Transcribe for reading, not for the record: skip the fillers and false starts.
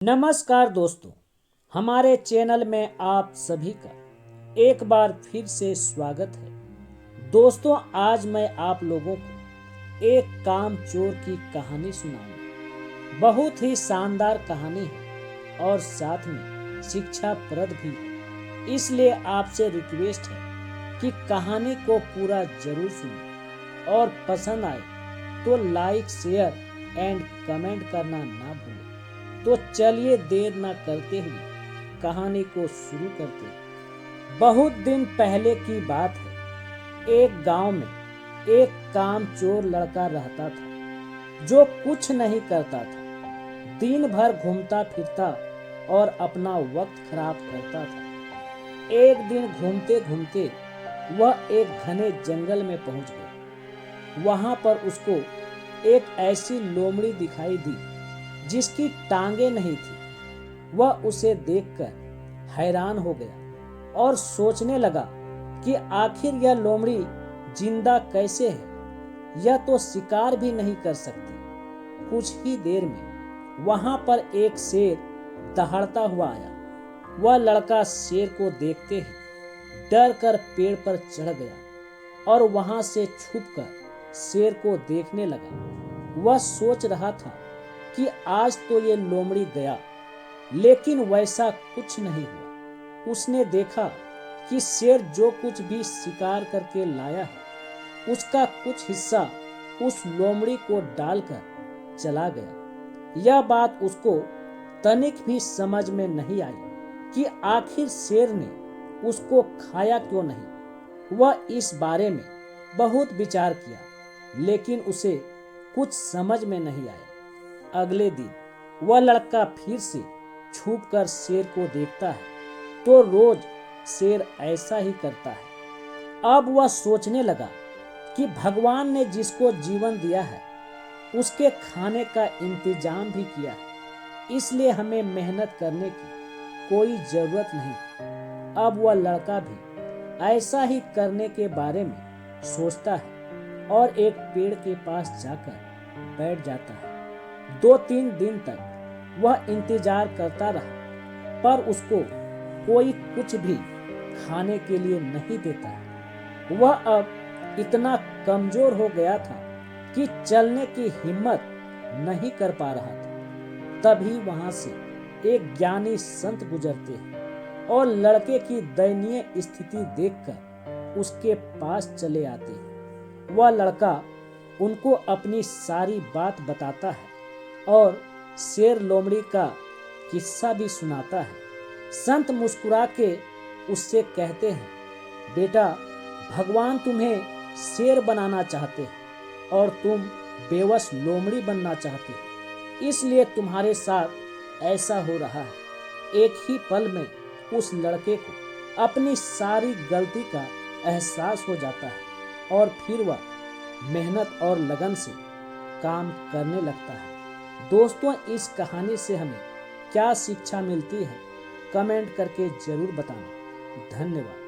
नमस्कार दोस्तों, हमारे चैनल में आप सभी का एक बार फिर से स्वागत है। दोस्तों, आज मैं आप लोगों को एक कामचोर की कहानी सुनाऊंगा। बहुत ही शानदार कहानी है और साथ में शिक्षाप्रद भी है। इसलिए आपसे रिक्वेस्ट है कि कहानी को पूरा जरूर सुनें और पसंद आए तो लाइक, शेयर एंड कमेंट करना ना भूलें। तो चलिए देर ना करते हुए कहानी को शुरू करते हैं। बहुत दिन पहले की बात है। एक गांव में एक कामचोर लड़का रहता था जो कुछ नहीं करता था। दिन भर घूमता फिरता और अपना वक्त खराब करता था। एक दिन घूमते घूमते वह एक घने जंगल में पहुंच गया। वहां पर उसको एक ऐसी लोमड़ी दिखाई दी जिसकी टांगे नहीं थी। वह उसे देखकर हैरान हो गया और सोचने लगा कि आखिर यह लोमड़ी जिंदा कैसे है। यह तो शिकार भी नहीं कर सकती। कुछ ही देर में वहां पर एक शेर दहाड़ता हुआ आया। वह लड़का शेर को देखते ही डर कर पेड़ पर चढ़ गया और वहां से छुपकर शेर को देखने लगा। वह सोच रहा था कि आज तो ये लोमड़ी गया, लेकिन वैसा कुछ नहीं हुआ। उसने देखा कि शेर जो कुछ भी शिकार करके लाया है उसका कुछ हिस्सा उस लोमड़ी को डालकर चला गया। यह बात उसको तनिक भी समझ में नहीं आई कि आखिर शेर ने उसको खाया क्यों नहीं। वह इस बारे में बहुत विचार किया, लेकिन उसे कुछ समझ में नहीं आया। अगले दिन वह लड़का फिर से छुपकर शेर को देखता है तो रोज शेर ऐसा ही करता है। अब वह सोचने लगा कि भगवान ने जिसको जीवन दिया है उसके खाने का इंतजाम भी किया है, इसलिए हमें मेहनत करने की कोई जरूरत नहीं। अब वह लड़का भी ऐसा ही करने के बारे में सोचता है और एक पेड़ के पास जाकर बैठ जाता है। 2-3 दिन तक वह इंतजार करता रहा, पर उसको कोई कुछ भी खाने के लिए नहीं देता। वह अब इतना कमजोर हो गया था कि चलने की हिम्मत नहीं कर पा रहा था। तभी वहां से एक ज्ञानी संत गुजरते हैं और लड़के की दयनीय स्थिति देखकर उसके पास चले आते हैं। वह लड़का उनको अपनी सारी बात बताता है और शेर लोमड़ी का किस्सा भी सुनाता है। संत मुस्कुरा के उससे कहते हैं, बेटा, भगवान तुम्हें शेर बनाना चाहते हैं और तुम बेवश लोमड़ी बनना चाहते हो, इसलिए तुम्हारे साथ ऐसा हो रहा है। एक ही पल में उस लड़के को अपनी सारी गलती का एहसास हो जाता है और फिर वह मेहनत और लगन से काम करने लगता है। दोस्तों, इस कहानी से हमें क्या शिक्षा मिलती है, कमेंट करके जरूर बताना। धन्यवाद।